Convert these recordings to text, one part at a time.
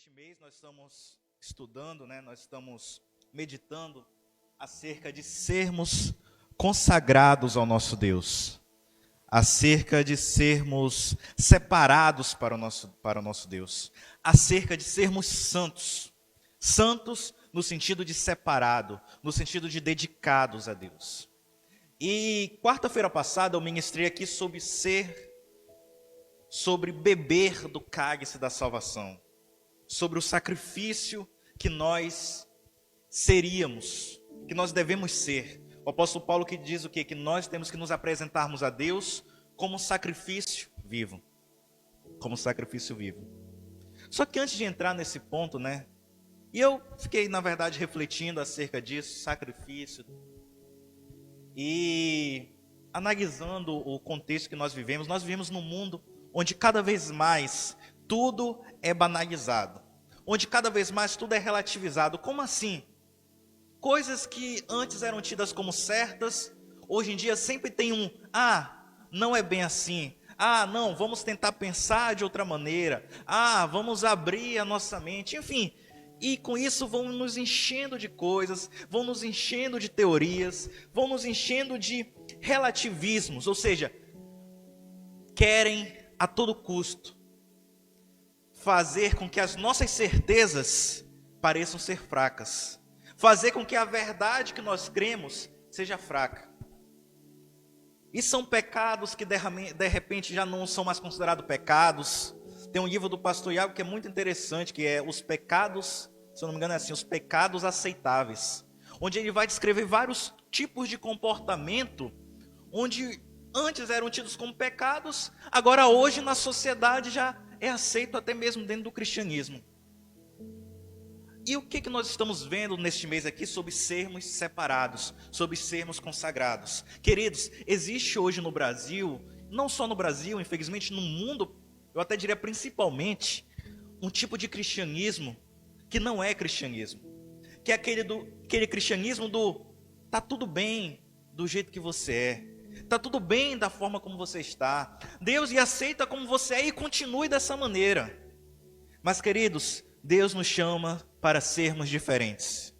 Neste mês nós estamos estudando, nós estamos meditando acerca de sermos consagrados ao nosso Deus, acerca de sermos separados para o nosso Deus, acerca de sermos santos, santos no sentido de separado, no sentido de dedicados a Deus. E quarta-feira passada eu ministrei aqui sobre beber do cálice da salvação, sobre o sacrifício que nós seríamos, que nós devemos ser. O apóstolo Paulo que diz o quê? Que nós temos que nos apresentarmos a Deus como sacrifício vivo. Como sacrifício vivo. Só que antes de entrar nesse ponto, e eu fiquei, na verdade, refletindo acerca disso, sacrifício, e analisando o contexto que nós vivemos num mundo onde cada vez mais tudo é banalizado, onde cada vez mais tudo é relativizado. Como assim? Coisas que antes eram tidas como certas, hoje em dia sempre tem não é bem assim. Não, vamos tentar pensar de outra maneira. Vamos abrir a nossa mente, enfim. E com isso vão nos enchendo de coisas, vão nos enchendo de teorias, vão nos enchendo de relativismos, ou seja, querem a todo custo fazer com que as nossas certezas pareçam ser fracas, fazer com que a verdade que nós cremos seja fraca. E são pecados que de repente já não são mais considerados pecados. Tem um livro do pastor Iago que é muito interessante, que é Os Pecados, se eu não me engano é assim, Os Pecados Aceitáveis, onde ele vai descrever vários tipos de comportamento, onde antes eram tidos como pecados, agora hoje na sociedade já é aceito até mesmo dentro do cristianismo. E o que nós estamos vendo neste mês aqui sobre sermos separados, sobre sermos consagrados? Queridos, existe hoje no Brasil, não só no Brasil, infelizmente no mundo, eu até diria principalmente, um tipo de cristianismo que não é cristianismo. Que é aquele cristianismo do tá tudo bem do jeito que você é. Está tudo bem da forma como você está. Deus lhe aceita como você é e continue dessa maneira. Mas, queridos, Deus nos chama para sermos diferentes.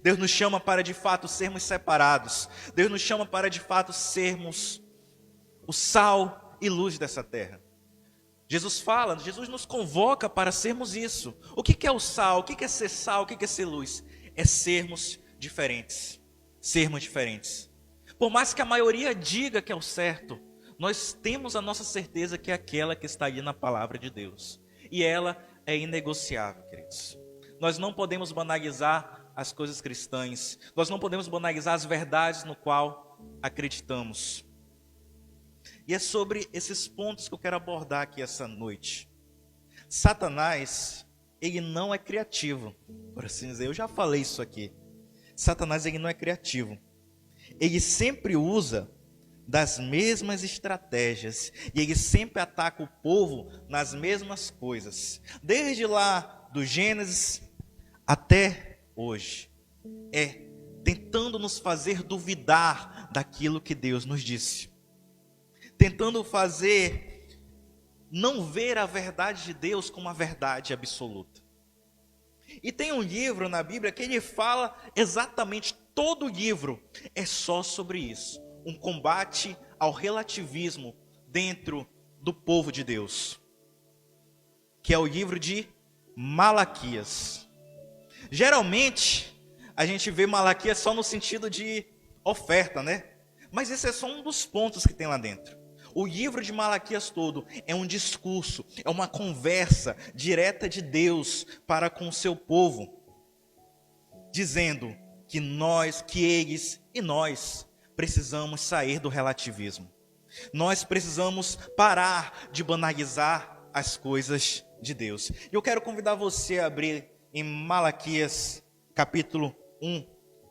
Deus nos chama para, de fato, sermos separados. Deus nos chama para, de fato, sermos o sal e luz dessa terra. Jesus nos convoca para sermos isso. O que é o sal? O que é ser sal? O que é ser luz? É sermos diferentes. Sermos diferentes. Por mais que a maioria diga que é o certo, nós temos a nossa certeza que é aquela que está ali na palavra de Deus. E ela é inegociável, queridos. Nós não podemos banalizar as coisas cristãs. Nós não podemos banalizar as verdades no qual acreditamos. E é sobre esses pontos que eu quero abordar aqui essa noite. Satanás, ele não é criativo, por assim dizer. Eu já falei isso aqui. Satanás, ele não é criativo. Ele sempre usa das mesmas estratégias e ele sempre ataca o povo nas mesmas coisas. Desde lá do Gênesis até hoje. Tentando nos fazer duvidar daquilo que Deus nos disse. Tentando não ver a verdade de Deus como a verdade absoluta. E tem um livro na Bíblia que ele fala exatamente, todo o livro é só sobre isso. Um combate ao relativismo dentro do povo de Deus. Que é o livro de Malaquias. Geralmente, a gente vê Malaquias só no sentido de oferta, Mas esse é só um dos pontos que tem lá dentro. O livro de Malaquias todo é um discurso, é uma conversa direta de Deus para com o seu povo, dizendo que eles e nós precisamos sair do relativismo. Nós precisamos parar de banalizar as coisas de Deus. E eu quero convidar você a abrir em Malaquias capítulo 1,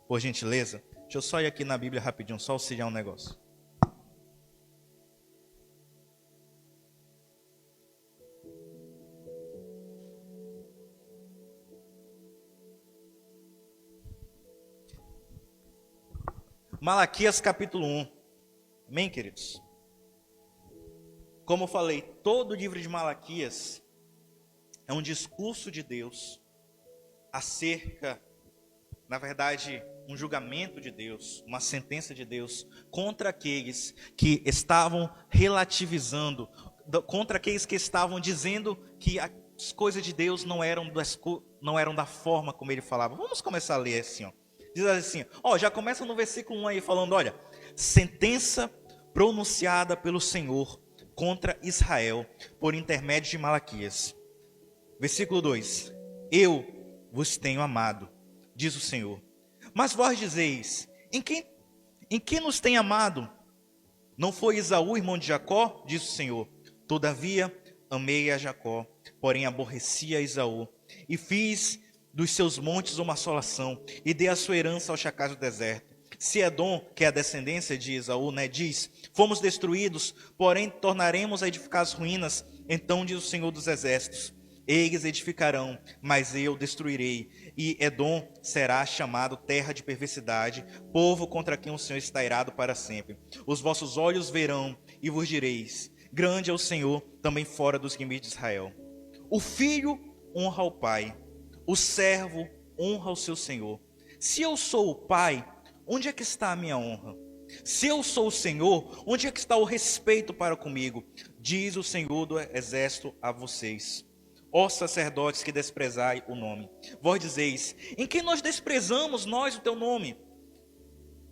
por gentileza. Deixa eu só ir aqui na Bíblia rapidinho, só auxiliar um negócio. Malaquias capítulo 1. Amém, queridos? Como eu falei, todo o livro de Malaquias é um discurso de Deus acerca, na verdade, um julgamento de Deus, uma sentença de Deus contra aqueles que estavam relativizando, contra aqueles que estavam dizendo que as coisas de Deus não eram da forma como ele falava. Vamos começar a ler assim, ó. Diz assim, ó, já começa no versículo 1 aí falando, olha, sentença pronunciada pelo Senhor contra Israel por intermédio de Malaquias. Versículo 2, eu vos tenho amado, diz o Senhor. Mas vós dizeis, em quem nos tem amado? Não foi Esaú, irmão de Jacó? Diz o Senhor. Todavia, amei a Jacó, porém aborreci a Esaú, e fiz dos seus montes uma assolação, e dei a sua herança aos chacais do deserto. Se Edom, que é a descendência de Esaú, diz, fomos destruídos, porém tornaremos a edificar as ruínas, então diz o Senhor dos exércitos, eles edificarão, mas eu destruirei, e Edom será chamado terra de perversidade, povo contra quem o Senhor está irado para sempre. Os vossos olhos verão, e vos direis, grande é o Senhor, também fora dos limites de Israel. O filho honra o pai, o servo honra o seu senhor. Se eu sou o pai, onde é que está a minha honra? Se eu sou o Senhor, onde é que está o respeito para comigo? Diz o Senhor do exército a vocês. Ó sacerdotes que desprezai o nome. Vós dizeis, em que nós desprezamos nós o teu nome?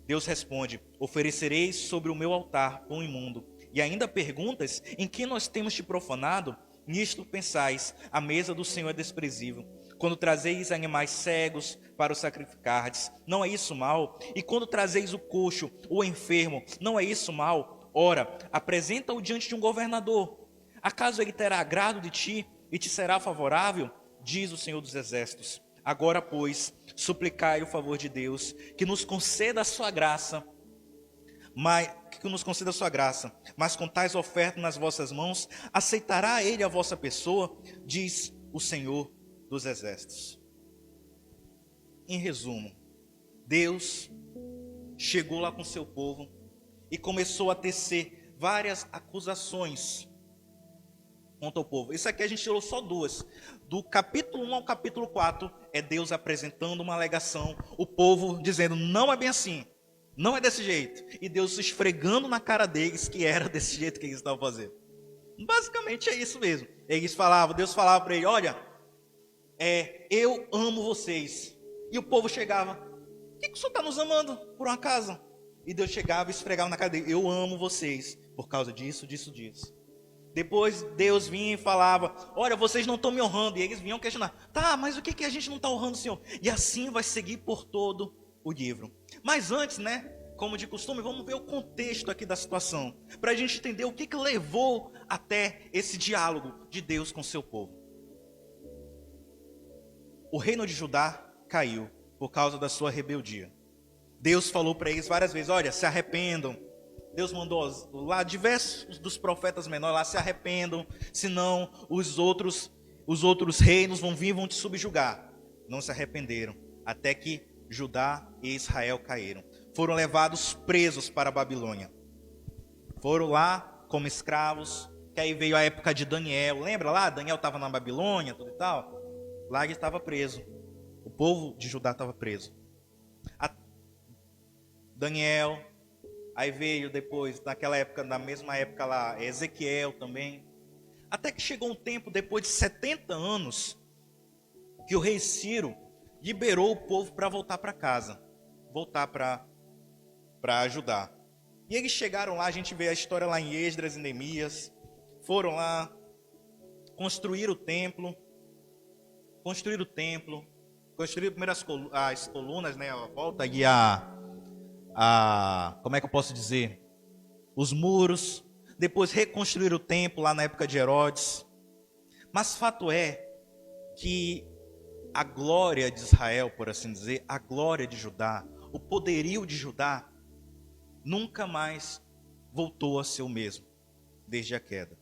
Deus responde, oferecereis sobre o meu altar pão imundo. E ainda perguntas, em que nós temos te profanado? Nisto pensais, a mesa do Senhor é desprezível. Quando trazeis animais cegos para os sacrificardes, não é isso mal? E quando trazeis o coxo, o enfermo, não é isso mal? Ora, apresenta-o diante de um governador. Acaso ele terá agrado de ti e te será favorável? Diz o Senhor dos exércitos. Agora, pois, suplicai o favor de Deus, que nos conceda a sua graça, mas com tais ofertas nas vossas mãos, aceitará ele a vossa pessoa? Diz o Senhor dos exércitos. Em resumo, Deus chegou lá com seu povo e começou a tecer várias acusações contra o povo. Isso aqui a gente tirou só duas. Do capítulo 1 ao capítulo 4 é Deus apresentando uma alegação, o povo dizendo, não é bem assim, não é desse jeito. E Deus esfregando na cara deles que era desse jeito que eles estavam fazendo. Basicamente é isso mesmo. Deus falava para ele, olha, eu amo vocês. E o povo chegava, o que o senhor está nos amando, por uma acaso? E Deus chegava e esfregava na cara dele, eu amo vocês, por causa disso, disso, disso. Depois Deus vinha e falava, olha, vocês não estão me honrando. E eles vinham questionar, tá, mas o que a gente não está honrando o Senhor? E assim vai seguir por todo o livro. Mas antes, como de costume, vamos ver o contexto aqui da situação, para a gente entender o que levou até esse diálogo de Deus com o seu povo. O reino de Judá caiu por causa da sua rebeldia. Deus falou para eles várias vezes, olha, se arrependam. Deus mandou lá diversos dos profetas menores lá, se arrependam, senão os outros reinos vão vir e vão te subjugar. Não se arrependeram, até que Judá e Israel caíram. Foram levados presos para a Babilônia. Foram lá como escravos, que aí veio a época de Daniel. Lembra lá? Daniel estava na Babilônia, tudo e tal. Lá ele estava preso. O povo de Judá estava preso. Daniel, aí veio depois, na mesma época lá, Ezequiel também. Até que chegou um tempo, depois de 70 anos, que o rei Ciro liberou o povo para voltar para casa. Voltar para Judá. E eles chegaram lá, a gente vê a história lá em Esdras e Neemias. Foram lá, construíram o templo, construíram primeiro as colunas, a volta e como é que eu posso dizer? Os muros. Depois reconstruíram o templo lá na época de Herodes. Mas fato é que a glória de Israel, por assim dizer, a glória de Judá, o poderio de Judá, nunca mais voltou a ser o mesmo, desde a queda.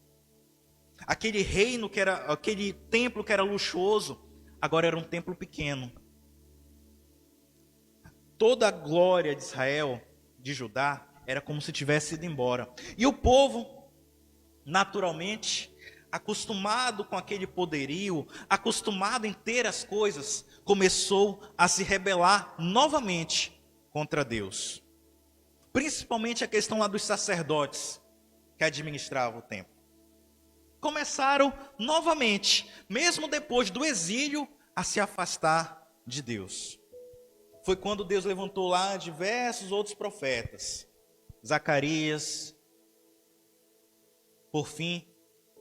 Aquele aquele templo que era luxuoso, agora era um templo pequeno. Toda a glória de Israel, de Judá, era como se tivesse ido embora. E o povo, naturalmente, acostumado com aquele poderio, acostumado em ter as coisas, começou a se rebelar novamente contra Deus. Principalmente a questão lá dos sacerdotes que administravam o templo. Começaram novamente, mesmo depois do exílio, a se afastar de Deus. Foi quando Deus levantou lá diversos outros profetas. Zacarias. Por fim,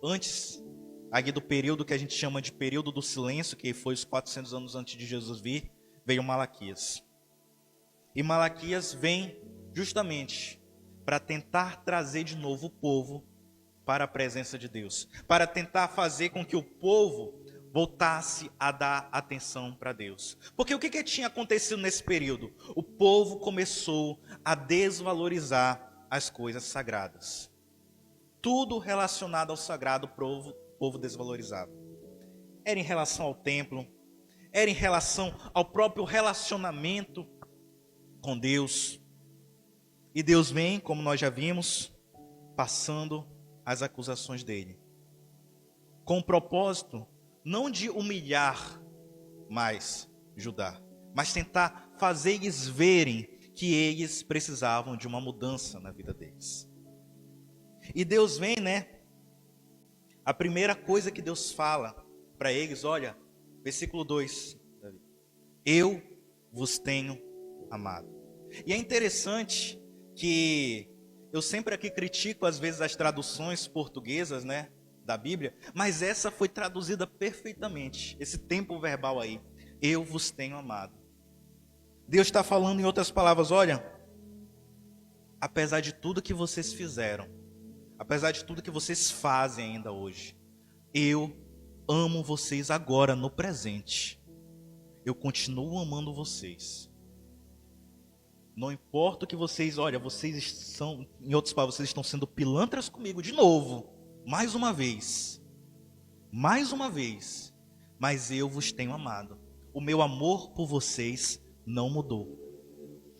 antes aqui do período que a gente chama de período do silêncio, que foi os 400 anos antes de Jesus vir, veio Malaquias. E Malaquias vem justamente para tentar trazer de novo o povo para a presença de Deus, para tentar fazer com que o povo voltasse a dar atenção para Deus. Porque o que tinha acontecido nesse período? O povo começou a desvalorizar as coisas sagradas. Tudo relacionado ao sagrado, o povo desvalorizava. Era em relação ao templo, era em relação ao próprio relacionamento com Deus. E Deus vem, como nós já vimos, passando as acusações dele, com o propósito não de humilhar mais Judá, mas tentar fazer eles verem que eles precisavam de uma mudança na vida deles. E Deus vem, a primeira coisa que Deus fala para eles, olha, versículo 2, eu vos tenho amado. E é interessante que eu sempre aqui critico às vezes as traduções portuguesas, da Bíblia, mas essa foi traduzida perfeitamente, esse tempo verbal aí, eu vos tenho amado. Deus está falando em outras palavras, olha, apesar de tudo que vocês fizeram, apesar de tudo que vocês fazem ainda hoje, eu amo vocês agora no presente, eu continuo amando vocês. Não importa o que vocês, olha, vocês são, em outras palavras, vocês estão sendo pilantras comigo de novo, mais uma vez, mas eu vos tenho amado. O meu amor por vocês não mudou.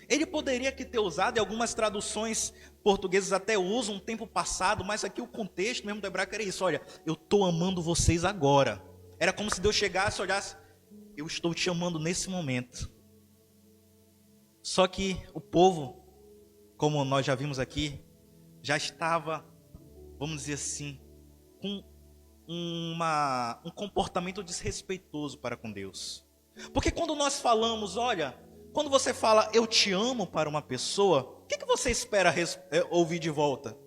Ele poderia aqui ter usado, e algumas traduções portuguesas até usam um tempo passado, mas aqui o contexto mesmo do hebraico era isso, olha, eu estou amando vocês agora. Era como se Deus chegasse e olhasse, eu estou te amando nesse momento. Só que o povo, como nós já vimos aqui, já estava, vamos dizer assim, com um comportamento desrespeitoso para com Deus. Porque quando nós falamos, olha, quando você fala eu te amo para uma pessoa, o que você espera ouvir de volta?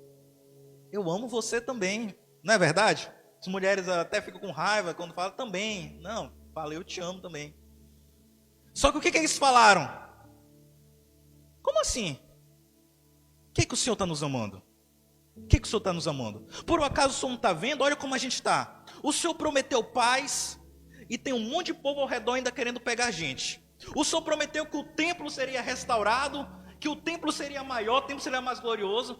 Eu amo você também, não é verdade? As mulheres até ficam com raiva quando falam também. Não, fala eu te amo também. Só que o que eles falaram? Como assim? O que o Senhor está nos amando? O que o Senhor está nos amando? Por um acaso o Senhor não está vendo? Olha como a gente está. O Senhor prometeu paz e tem um monte de povo ao redor ainda querendo pegar a gente. O Senhor prometeu que o templo seria restaurado, que o templo seria maior, o templo seria mais glorioso.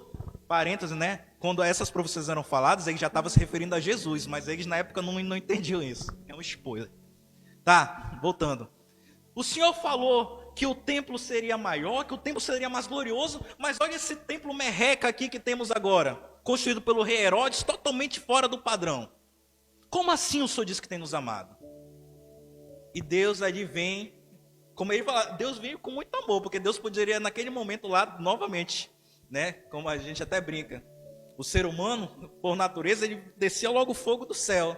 Parênteses, Quando essas profecias eram faladas, ele já estava se referindo a Jesus, mas eles na época não entendiam isso. É um spoiler. Tá, voltando. O Senhor falou que o templo seria maior, que o templo seria mais glorioso, mas olha esse templo merreca aqui que temos agora, construído pelo rei Herodes, totalmente fora do padrão. Como assim o Senhor diz que tem nos amado? E Deus ali vem, como ele fala, Deus veio com muito amor, porque Deus poderia naquele momento lá, novamente, como a gente até brinca, o ser humano, por natureza, ele descia logo o fogo do céu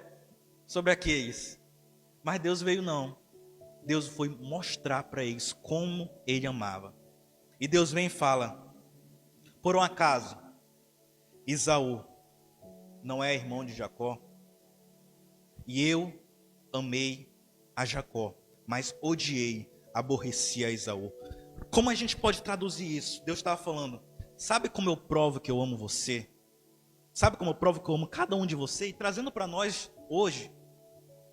sobre aqueles. Mas Deus veio não. Deus foi mostrar para eles como ele amava. E Deus vem e fala, por um acaso, Esaú não é irmão de Jacó? E eu amei a Jacó, mas odiei, aborreci a Esaú. Como a gente pode traduzir isso? Deus estava falando, sabe como eu provo que eu amo você? Sabe como eu provo que eu amo cada um de vocês? E trazendo para nós hoje,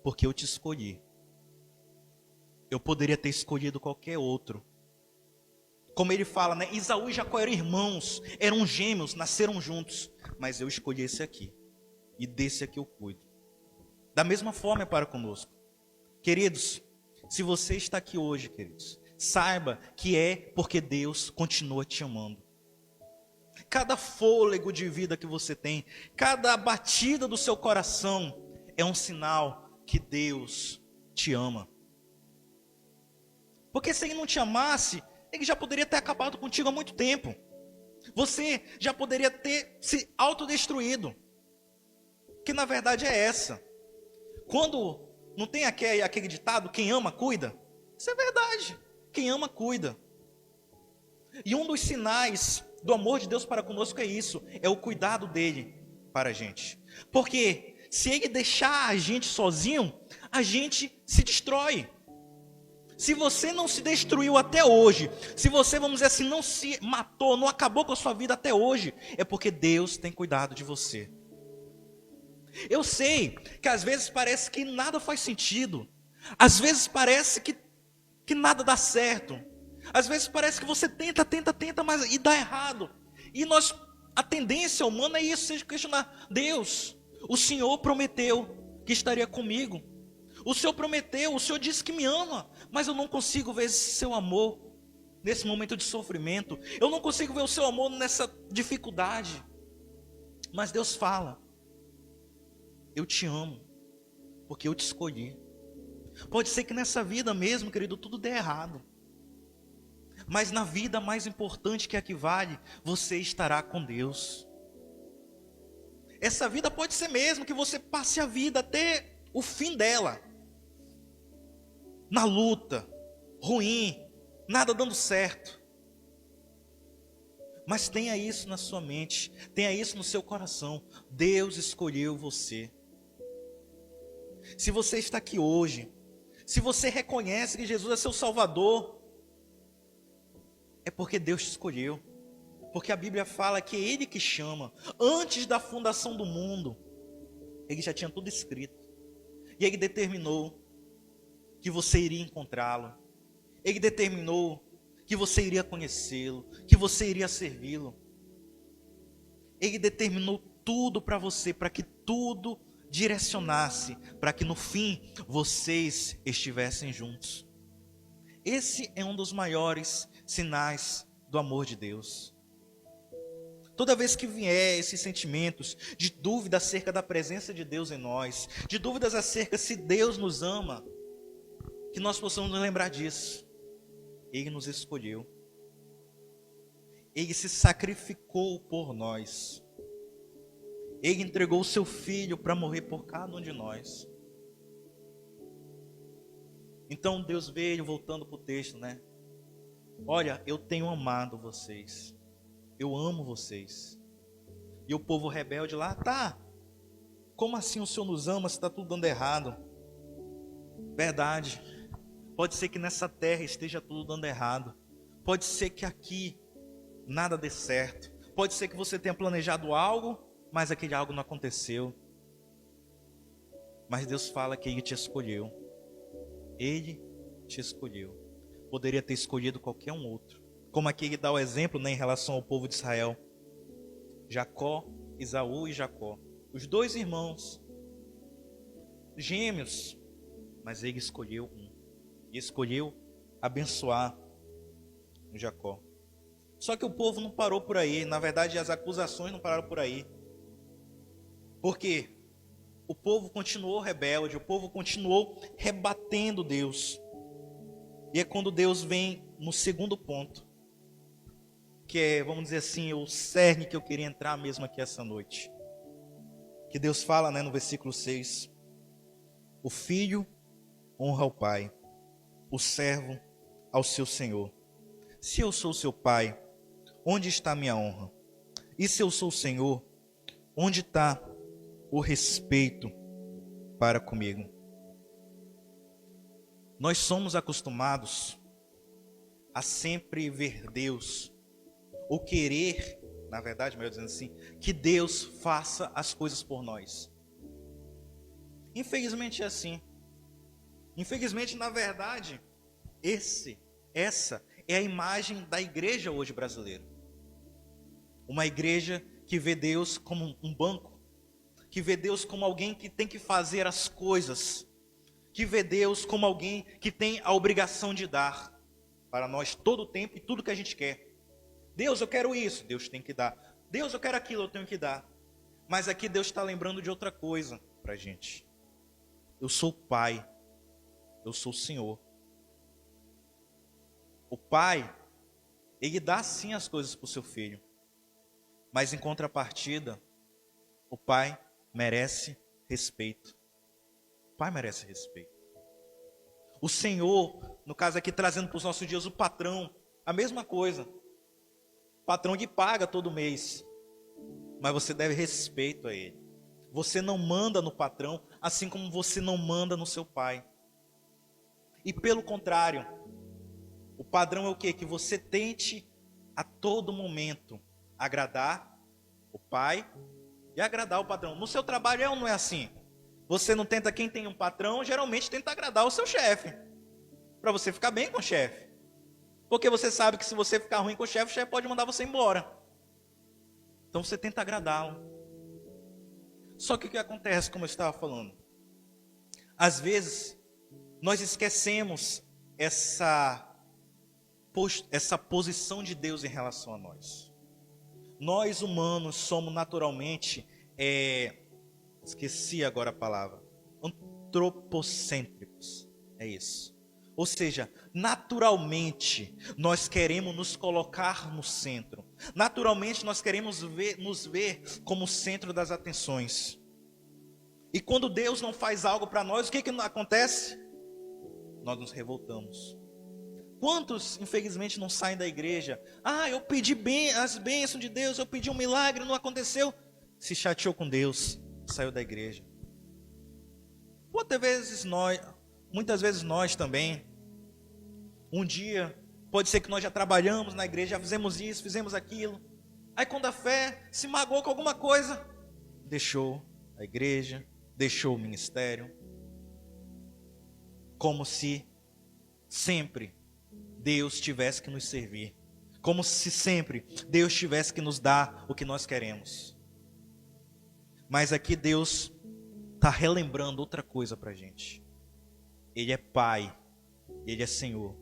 porque eu te escolhi. Eu poderia ter escolhido qualquer outro. Como ele fala, Esaú e Jacó eram irmãos, eram gêmeos, nasceram juntos. Mas eu escolhi esse aqui. E desse aqui eu cuido. Da mesma forma é para conosco. Queridos, se você está aqui hoje, queridos, saiba que é porque Deus continua te amando. Cada fôlego de vida que você tem, cada batida do seu coração é um sinal que Deus te ama. Porque se Ele não te amasse, Ele já poderia ter acabado contigo há muito tempo. Você já poderia ter se autodestruído. Que na verdade é essa. Quando não tem aquele ditado, quem ama cuida? Isso é verdade. Quem ama cuida. E um dos sinais do amor de Deus para conosco é isso, é o cuidado dele para a gente. Porque se Ele deixar a gente sozinho, a gente se destrói. Se você não se destruiu até hoje, se você, vamos dizer assim, não se matou, não acabou com a sua vida até hoje, é porque Deus tem cuidado de você. Eu sei que às vezes parece que nada faz sentido, às vezes parece que nada dá certo, às vezes parece que você tenta, mas e dá errado. E a tendência humana é isso, seja questionar: Deus, o Senhor prometeu que estaria comigo. O Senhor prometeu, o Senhor disse que me ama, mas eu não consigo ver esse seu amor nesse momento de sofrimento. Eu não consigo ver o seu amor nessa dificuldade. Mas Deus fala: eu te amo, porque eu te escolhi. Pode ser que nessa vida mesmo, querido, tudo dê errado. Mas na vida mais importante, que é a que vale, você estará com Deus. Essa vida pode ser mesmo que você passe a vida até o fim dela na luta, ruim, nada dando certo. Mas tenha isso na sua mente, tenha isso no seu coração. Deus escolheu você. Se você está aqui hoje, se você reconhece que Jesus é seu Salvador, é porque Deus te escolheu. Porque a Bíblia fala que é Ele que chama. Antes da fundação do mundo, Ele já tinha tudo escrito. E Ele determinou que você iria encontrá-lo. Ele determinou que você iria conhecê-lo, que você iria servi-lo. Ele determinou tudo para você, para que tudo direcionasse, para que no fim vocês estivessem juntos. Esse é um dos maiores sinais do amor de Deus. Toda vez que vier esses sentimentos de dúvida acerca da presença de Deus em nós, de dúvidas acerca se Deus nos ama, que nós possamos nos lembrar disso. Ele nos escolheu. Ele se sacrificou por nós. Ele entregou o seu Filho para morrer por cada um de nós. Então Deus veio, voltando para o texto, né? Olha, eu tenho amado vocês. Eu amo vocês. E o povo rebelde lá, tá, como assim o Senhor nos ama se está tudo dando errado? Verdade. Pode ser que nessa terra esteja tudo dando errado. Pode ser que aqui nada dê certo. Pode ser que você tenha planejado algo, mas aquele algo não aconteceu. Mas Deus fala que Ele te escolheu. Ele te escolheu. Poderia ter escolhido qualquer um outro. Como aqui Ele dá o exemplo, né, em relação ao povo de Israel. Jacó, Esaú e Jacó. Os dois irmãos, gêmeos, mas Ele escolheu um. E escolheu abençoar Jacó. Só que o povo não parou por aí. Na verdade, as acusações não pararam por aí. Porque o povo continuou rebelde, o povo continuou rebatendo Deus. E é quando Deus vem no segundo ponto, que é, vamos dizer assim, o cerne que eu queria entrar mesmo aqui essa noite. Que Deus fala, né, no versículo 6. O filho honra o pai, o servo ao seu senhor. Se eu sou seu pai, onde está a minha honra? E se eu sou o Senhor, onde está o respeito para comigo? Nós somos acostumados a sempre ver Deus, ou querer, na verdade, melhor dizendo assim, que Deus faça as coisas por nós. Infelizmente é assim. Infelizmente, na verdade, essa é a imagem da igreja hoje brasileira. Uma igreja que vê Deus como um banco, que vê Deus como alguém que tem que fazer as coisas, que vê Deus como alguém que tem a obrigação de dar para nós todo o tempo e tudo que a gente quer. Deus, eu quero isso, Deus tem que dar. Deus, eu quero aquilo, eu tenho que dar. Mas aqui Deus está lembrando de outra coisa para a gente. Eu sou o Pai, eu sou o Senhor. O Pai, Ele dá sim as coisas para o seu filho. Mas em contrapartida, o Pai merece respeito. O Pai merece respeito. O Senhor, no caso aqui trazendo para os nossos dias, o patrão, a mesma coisa. O patrão lhe paga todo mês, mas você deve respeito a ele. Você não manda no patrão, assim como você não manda no seu pai. E pelo contrário, o padrão é o quê? Que você tente a todo momento agradar o pai e agradar o patrão. No seu trabalho é ou não é assim? Você não tenta, quem tem um patrão, geralmente tenta agradar o seu chefe, para você ficar bem com o chefe. Porque você sabe que se você ficar ruim com o chefe pode mandar você embora. Então você tenta agradá-lo. Só que o que acontece, como eu estava falando? Às vezes, nós esquecemos essa posição de Deus em relação a nós. Nós humanos somos naturalmente, esqueci agora a palavra, antropocêntricos. É isso. Ou seja, naturalmente nós queremos nos colocar no centro. Naturalmente nós queremos nos ver como o centro das atenções. E quando Deus não faz algo para nós, o que acontece? Nós nos revoltamos. Quantos, infelizmente, não saem da igreja? Eu pedi as bênçãos de Deus, eu pedi um milagre, não aconteceu. Se chateou com Deus, saiu da igreja. Muitas vezes nós também, um dia, pode ser que nós já trabalhamos na igreja, já fizemos isso, fizemos aquilo. Aí quando a fé se magoou com alguma coisa, deixou a igreja, deixou o ministério. Como se sempre Deus tivesse que nos servir. Como se sempre Deus tivesse que nos dar o que nós queremos. Mas aqui Deus está relembrando outra coisa para a gente. Ele é Pai, Ele é Senhor.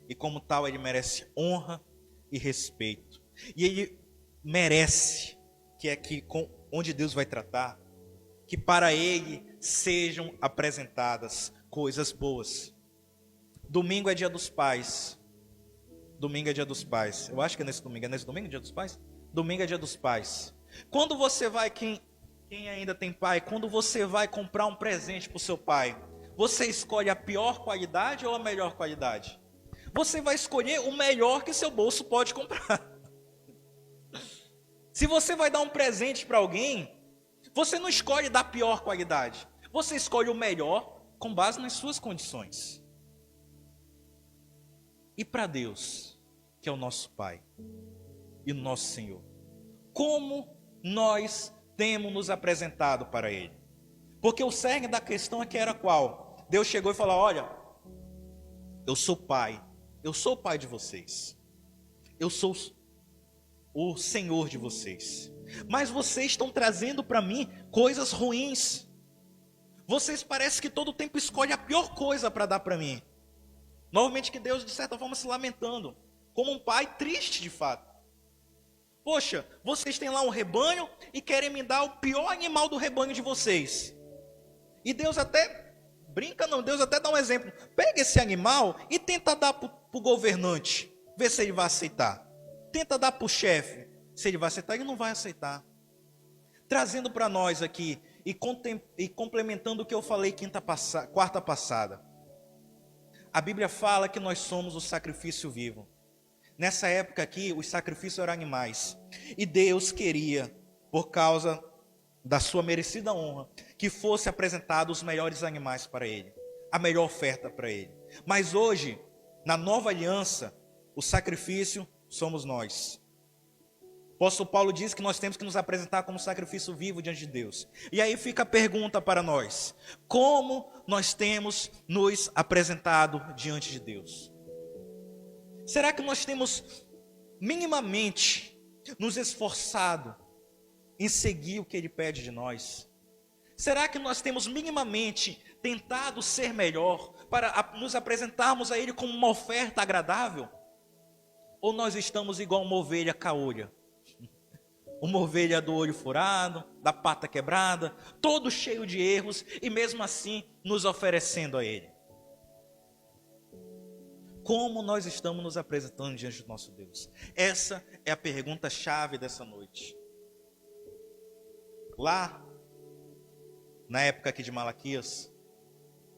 E como tal, Ele merece honra e respeito. E Ele merece, que é aqui onde Deus vai tratar, que para Ele sejam apresentadas coisas boas. Domingo é dia dos pais. Domingo é dia dos pais. Eu acho que é nesse domingo. É nesse domingo, dia dos pais? Domingo é dia dos pais. Quando você vai, quem ainda tem pai, quando você vai comprar um presente para o seu pai, você escolhe a pior qualidade ou a melhor qualidade? Você vai escolher o melhor que seu bolso pode comprar. Se você vai dar um presente para alguém, você não escolhe da pior qualidade. Você escolhe o melhor com base nas suas condições. E para Deus, que é o nosso Pai e o nosso Senhor, como nós temos nos apresentado para Ele? Porque o cerne da questão aqui era qual? Deus chegou e falou: olha, eu sou Pai, eu sou o Pai de vocês, eu sou o Senhor de vocês, mas vocês estão trazendo para mim coisas ruins. Vocês parecem que todo tempo escolhem a pior coisa para dar para mim. Novamente que Deus, de certa forma, se lamentando, como um pai triste de fato. Poxa, vocês têm lá um rebanho e querem me dar o pior animal do rebanho de vocês. E Deus até brinca, não, Deus até dá um exemplo. Pega esse animal e tenta dar para o governante, vê se ele vai aceitar. Tenta dar para o chefe, se ele vai aceitar. Ele não vai aceitar. Trazendo para nós aqui e complementando o que eu falei quarta passada. A Bíblia fala que nós somos o sacrifício vivo. Nessa época aqui, os sacrifícios eram animais. E Deus queria, por causa da sua merecida honra, que fosse apresentado os melhores animais para Ele. A melhor oferta para Ele. Mas hoje, na nova aliança, o sacrifício somos nós. O apóstolo Paulo diz que nós temos que nos apresentar como sacrifício vivo diante de Deus. E aí fica a pergunta para nós: como nós temos nos apresentado diante de Deus? Será que nós temos minimamente nos esforçado em seguir o que Ele pede de nós? Será que nós temos minimamente tentado ser melhor para nos apresentarmos a Ele como uma oferta agradável? Ou nós estamos igual uma ovelha caolha? uma ovelha do olho furado, da pata quebrada, todo cheio de erros, e mesmo assim nos oferecendo a Ele. Como nós estamos nos apresentando diante do nosso Deus? Essa é a pergunta-chave dessa noite. Lá, na época aqui de Malaquias,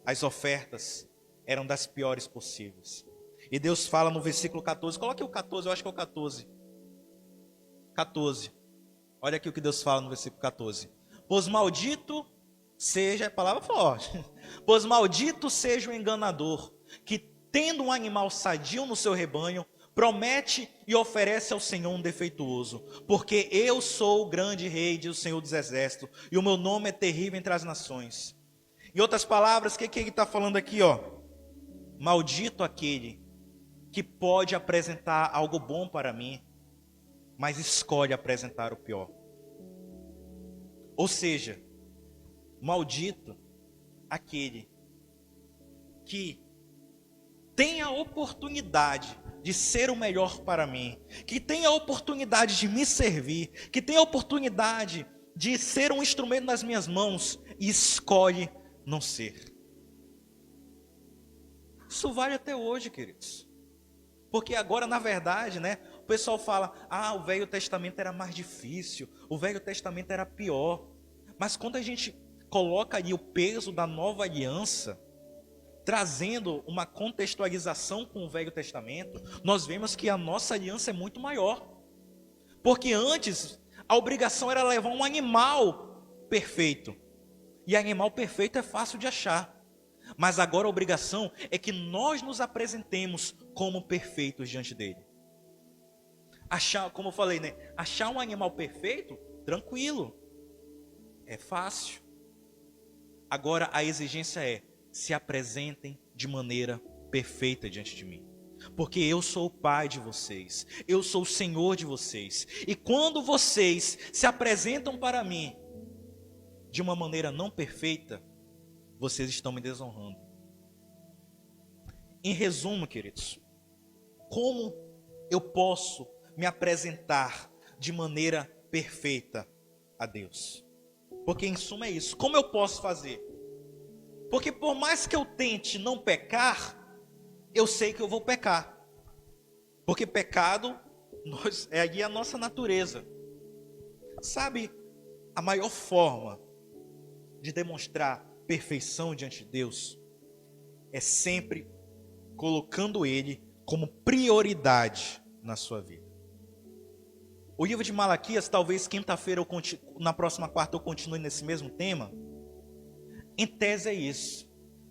as ofertas eram das piores possíveis. E Deus fala no versículo 14, coloque o 14, eu acho que é o 14. 14. Olha aqui o que Deus fala no versículo 14. Pois maldito seja, a palavra forte, pois maldito seja o enganador, que tendo um animal sadio no seu rebanho, promete e oferece ao Senhor um defeituoso, porque eu sou o grande rei, diz o Senhor dos exércitos, e o meu nome é terrível entre as nações. Em outras palavras, o que ele está falando aqui, ó? Maldito aquele que pode apresentar algo bom para mim, mas escolhe apresentar o pior. Ou seja, maldito aquele que tem a oportunidade de ser o melhor para mim, que tem a oportunidade de me servir, que tem a oportunidade de ser um instrumento nas minhas mãos e escolhe não ser. Isso vale até hoje, queridos. Porque agora, na verdade, né, o pessoal fala, o Velho Testamento era mais difícil, o Velho Testamento era pior. Mas quando a gente coloca ali o peso da nova aliança, trazendo uma contextualização com o Velho Testamento, nós vemos que a nossa aliança é muito maior. Porque antes, a obrigação era levar um animal perfeito. E animal perfeito é fácil de achar. Mas agora a obrigação é que nós nos apresentemos como perfeitos diante dele. Achar, como eu falei, né? Achar um animal perfeito, tranquilo. É fácil. Agora a exigência é: se apresentem de maneira perfeita diante de mim. Porque eu sou o Pai de vocês, eu sou o Senhor de vocês. E quando vocês se apresentam para mim de uma maneira não perfeita, vocês estão me desonrando. Em resumo, queridos, como eu posso me apresentar de maneira perfeita a Deus? Porque em suma é isso. Como eu posso fazer? Porque por mais que eu tente não pecar, eu sei que eu vou pecar. Porque pecado é ali a nossa natureza. Sabe, a maior forma de demonstrar perfeição diante de Deus é sempre colocando Ele como prioridade na sua vida. O livro de Malaquias, talvez quinta-feira, na próxima quarta eu continue nesse mesmo tema. Em tese é isso.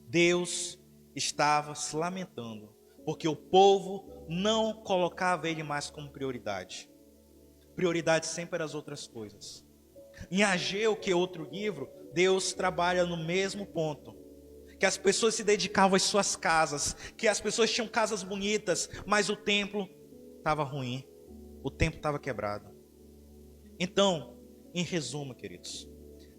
Deus estava se lamentando porque o povo não colocava Ele mais como prioridade. Prioridade sempre eram as outras coisas. Em Ageu, que é outro livro, Deus trabalha no mesmo ponto. Que as pessoas se dedicavam às suas casas, que as pessoas tinham casas bonitas, mas o templo estava ruim, o templo estava quebrado. Então, em resumo, queridos,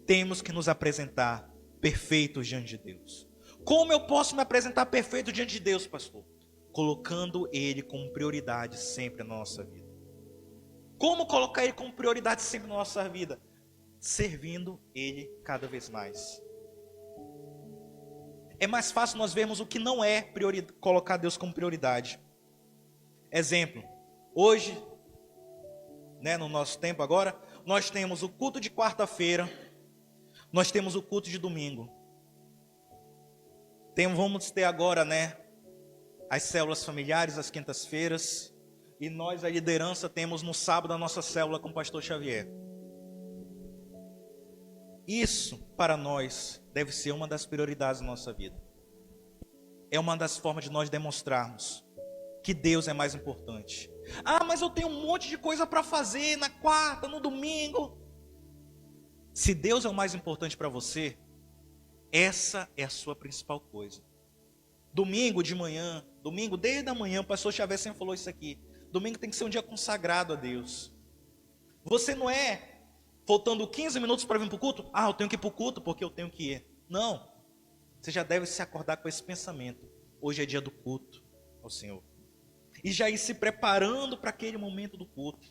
temos que nos apresentar perfeitos diante de Deus. Como eu posso me apresentar perfeito diante de Deus, pastor? Colocando Ele como prioridade sempre na nossa vida. Como colocar Ele como prioridade sempre na nossa vida? Servindo Ele cada vez mais. É mais fácil nós vermos o que não é colocar Deus como prioridade. Exemplo, hoje, né, no nosso tempo agora, nós temos o culto de quarta-feira, nós temos o culto de domingo. Vamos ter agora, né, as células familiares às quintas-feiras, e nós, a liderança, temos no sábado a nossa célula com o pastor Xavier. Isso, para nós, deve ser uma das prioridades da nossa vida. É uma das formas de nós demonstrarmos que Deus é mais importante. Mas eu tenho um monte de coisa para fazer na quarta, no domingo. Se Deus é o mais importante para você, essa é a sua principal coisa. Domingo de manhã, domingo desde a manhã, o pastor Xavier sempre falou isso aqui. Domingo tem que ser um dia consagrado a Deus. Você não é faltando 15 minutos para vir para o culto? Eu tenho que ir para o culto porque eu tenho que ir. Não. Você já deve se acordar com esse pensamento. Hoje é dia do culto ao Senhor. E já ir se preparando para aquele momento do culto.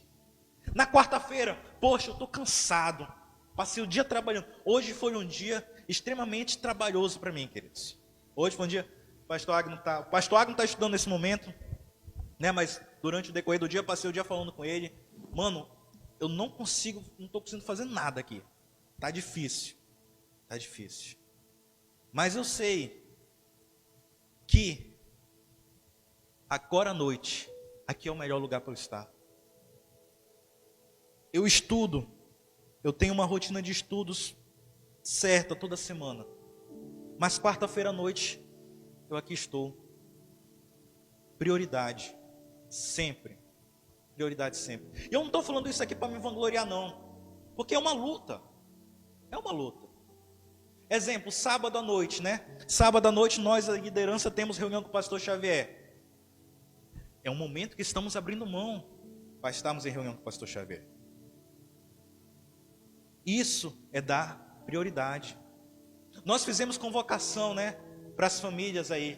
Na quarta-feira, poxa, eu estou cansado. Passei o dia trabalhando. Hoje foi um dia extremamente trabalhoso para mim, queridos. Hoje foi um dia, o pastor Agno está estudando nesse momento, né? Mas durante o decorrer do dia, passei o dia falando com ele. Mano, eu não estou conseguindo fazer nada aqui. Tá difícil. Tá difícil. Mas eu sei que agora à noite, aqui é o melhor lugar para eu estar. Eu estudo, eu tenho uma rotina de estudos certa toda semana. Mas quarta-feira à noite, eu aqui estou. Prioridade, sempre. Prioridade sempre. E eu não estou falando isso aqui para me vangloriar, não. Porque é uma luta. É uma luta. Exemplo, sábado à noite, né? Sábado à noite nós, a liderança, temos reunião com o pastor Xavier. É um momento que estamos abrindo mão para estarmos em reunião com o pastor Xavier. Isso é dar prioridade. Nós fizemos convocação, né? Para as famílias aí.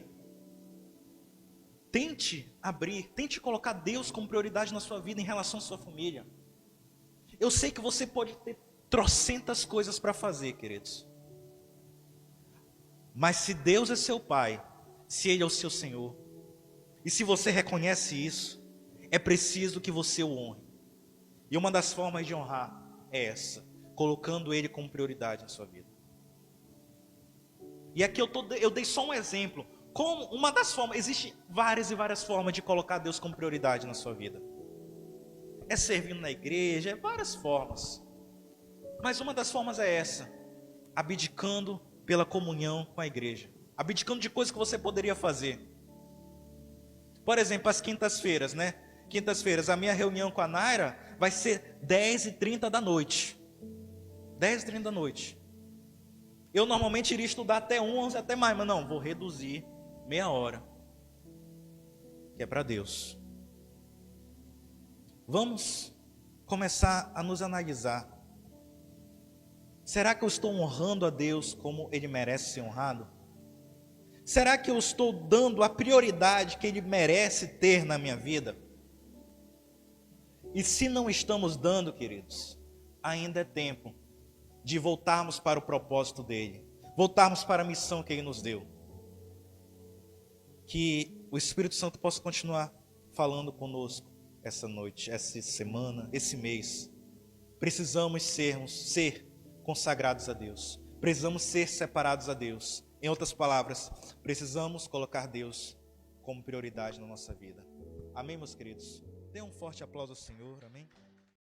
Tente abrir, tente colocar Deus como prioridade na sua vida em relação à sua família. Eu sei que você pode ter trocentas coisas para fazer, queridos. Mas se Deus é seu Pai, se Ele é o seu Senhor, e se você reconhece isso, é preciso que você o honre. E uma das formas de honrar é essa, colocando Ele como prioridade na sua vida. E aqui eu dei só um exemplo. Como uma das formas, existem várias e várias formas de colocar Deus como prioridade na sua vida. É servindo na igreja, é várias formas. Mas uma das formas é essa, abdicando pela comunhão com a igreja. Abdicando de coisas que você poderia fazer. Por exemplo, as quintas-feiras, né? Quintas-feiras, a minha reunião com a Naira vai ser 10h30 da noite. 10h30 da noite. Eu normalmente iria estudar até 11, até mais, mas não, vou reduzir meia hora. Que é para Deus. Vamos começar a nos analisar. Será que eu estou honrando a Deus como Ele merece ser honrado? Será que eu estou dando a prioridade que Ele merece ter na minha vida? E se não estamos dando, queridos, ainda é tempo de voltarmos para o propósito dEle, voltarmos para a missão que Ele nos deu. Que o Espírito Santo possa continuar falando conosco essa noite, essa semana, esse mês. Precisamos ser consagrados a Deus. Precisamos ser separados a Deus. Em outras palavras, precisamos colocar Deus como prioridade na nossa vida. Amém, meus queridos? Dê um forte aplauso ao Senhor, amém?